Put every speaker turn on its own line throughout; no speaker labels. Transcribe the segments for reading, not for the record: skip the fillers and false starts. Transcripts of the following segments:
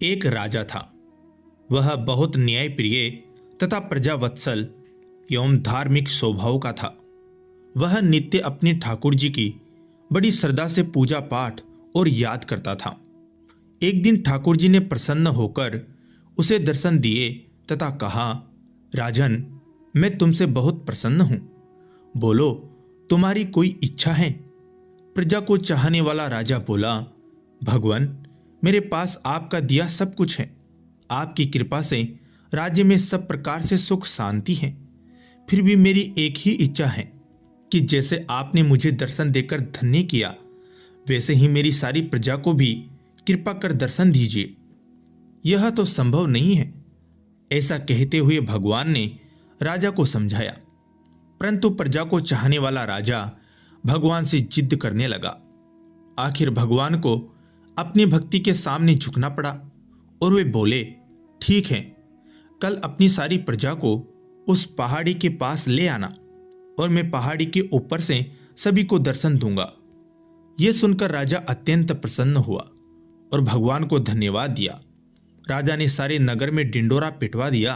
एक राजा था। वह बहुत न्यायप्रिय तथा प्रजावत्सल एवं धार्मिक स्वभाव का था। वह नित्य अपने ठाकुर जी की बड़ी श्रद्धा से पूजा पाठ और याद करता था। एक दिन ठाकुर जी ने प्रसन्न होकर उसे दर्शन दिए तथा कहा, राजन, मैं तुमसे बहुत प्रसन्न हूं। बोलो, तुम्हारी कोई इच्छा है? प्रजा को चाहने वाला राजा बोला, भगवान, मेरे पास आपका दिया सब कुछ है। आपकी कृपा से राज्य में सब प्रकार से सुख शांति है। फिर भी मेरी एक ही इच्छा है कि जैसे आपने मुझे दर्शन देकर धन्य किया, वैसे ही मेरी सारी प्रजा को भी कृपा कर दर्शन दीजिए। यह तो संभव नहीं है। ऐसा कहते हुए भगवान ने राजा को समझाया, परंतु प्रजा को चाहने वाला राजा भगवान से जिद करने लगा। आखिर भगवान को अपनी भक्ति के सामने झुकना पड़ा और वे बोले, ठीक है, कल अपनी सारी प्रजा को उस पहाड़ी के पास ले आना और मैं पहाड़ी के ऊपर से सभी को दर्शन दूंगा। यह सुनकर राजा अत्यंत प्रसन्न हुआ और भगवान को धन्यवाद दिया। राजा ने सारे नगर में डिंडोरा पिटवा दिया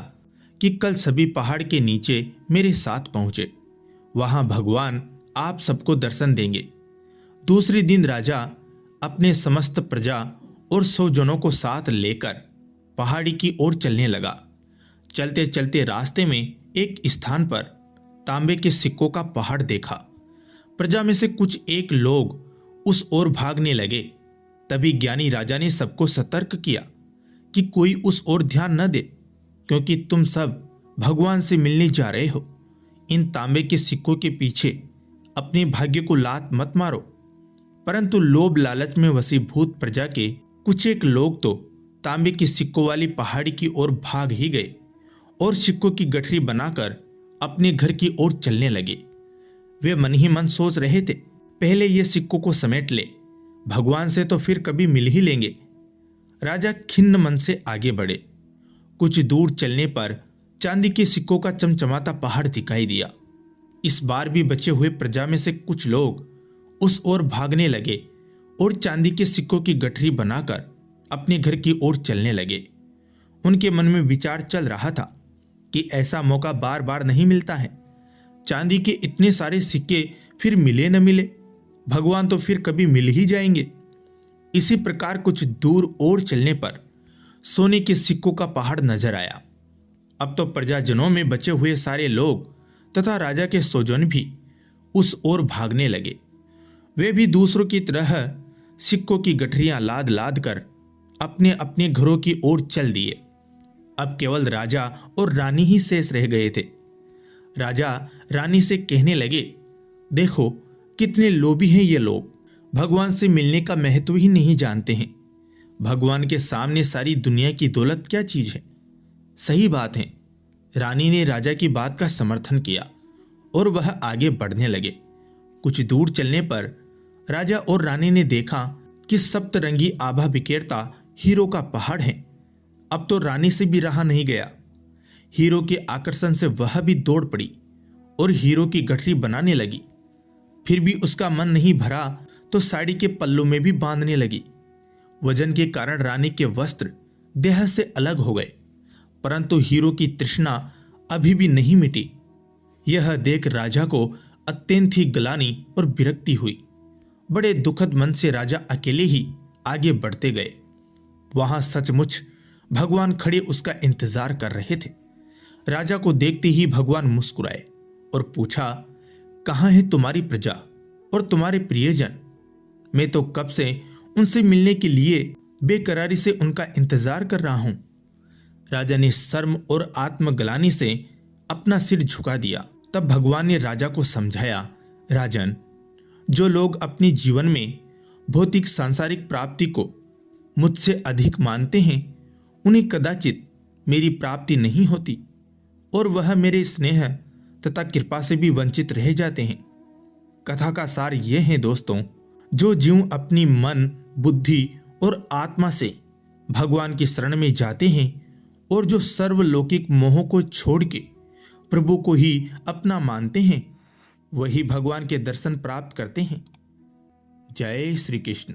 कि कल सभी पहाड़ के नीचे मेरे साथ पहुंचे, वहां भगवान आप सबको दर्शन देंगे। दूसरे दिन राजा अपने समस्त प्रजा और 100 जनों को साथ लेकर पहाड़ी की ओर चलने लगा। चलते चलते रास्ते में एक स्थान पर तांबे के सिक्कों का पहाड़ देखा। प्रजा में से कुछ एक लोग उस ओर भागने लगे। तभी ज्ञानी राजा ने सबको सतर्क किया कि कोई उस ओर ध्यान न दे, क्योंकि तुम सब भगवान से मिलने जा रहे हो। इन तांबे के सिक्कों के पीछे अपने भाग्य को लात मत मारो। परंतु लोभ लालच में वशीभूत प्रजा के कुछ एक लोग तो तांबे के सिक्कों वाली पहाड़ी की ओर भाग ही गए और सिक्कों की गठरी बनाकर अपने घर की ओर चलने लगे। वे मन ही मन सोच रहे थे, पहले ये सिक्कों को समेट ले, भगवान से तो फिर कभी मिल ही लेंगे। राजा खिन्न मन से आगे बढ़े। कुछ दूर चलने पर चांदी के सिक्कों का चमचमाता पहाड़ दिखाई दिया। इस बार भी बचे हुए प्रजा में से कुछ लोग उस ओर भागने लगे और चांदी के सिक्कों की गठरी बनाकर अपने घर की ओर चलने लगे। उनके मन में विचार चल रहा था कि ऐसा मौका बार बार नहीं मिलता है। चांदी के इतने सारे सिक्के फिर मिले न मिले, भगवान तो फिर कभी मिल ही जाएंगे। इसी प्रकार कुछ दूर और चलने पर सोने के सिक्कों का पहाड़ नजर आया। अब तो प्रजाजनों में बचे हुए सारे लोग तथा राजा के स्वजन भी उस ओर भागने लगे। वे भी दूसरों की तरह सिक्कों की गठरियां लाद लाद कर अपने अपने घरों की ओर चल दिए। अब केवल राजा और रानी ही शेष रह गए थे। राजा रानी से कहने लगे, देखो कितने लोभी हैं ये लोग, भगवान से मिलने का महत्व ही नहीं जानते हैं। भगवान के सामने सारी दुनिया की दौलत क्या चीज है। सही बात है। रानी ने राजा की बात का समर्थन किया और वह आगे बढ़ने लगे। कुछ दूर चलने पर राजा और रानी ने देखा कि सप्तरंगी आभा बिखेरता हीरो का पहाड़ है। अब तो रानी से भी रहा नहीं गया। हीरो के आकर्षण से वह भी दौड़ पड़ी और हीरो की गठरी बनाने लगी। फिर भी उसका मन नहीं भरा तो साड़ी के पल्लू में भी बांधने लगी। वजन के कारण रानी के वस्त्र देह से अलग हो गए, परंतु हीरो की तृष्णा अभी भी नहीं मिटी। यह देख राजा को अत्यंत ही ग्लानि और विरक्ति हुई। बड़े दुखद मन से राजा अकेले ही आगे बढ़ते गए। वहां सचमुच भगवान खड़े उसका इंतजार कर रहे थे। राजा को देखते ही भगवान मुस्कुराए और पूछा, कहाँ है तुम्हारी प्रजा और तुम्हारे प्रियजन? मैं तो कब से उनसे मिलने के लिए बेकरारी से उनका इंतजार कर रहा हूं। राजा ने शर्म और आत्मग्लानि से अपना सिर झुका दिया। तब भगवान ने राजा को समझाया, राजन, जो लोग अपने जीवन में भौतिक सांसारिक प्राप्ति को मुझसे अधिक मानते हैं, उन्हें कदाचित मेरी प्राप्ति नहीं होती और वह मेरे स्नेह तथा कृपा से भी वंचित रह जाते हैं। कथा का सार यह है दोस्तों, जो जीव अपनी मन, बुद्धि और आत्मा से भगवान की शरण में जाते हैं और जो सर्वलौकिक मोह को छोड़ के प्रभु को ही अपना मानते हैं, वही भगवान के दर्शन प्राप्त करते हैं। जय श्री कृष्ण।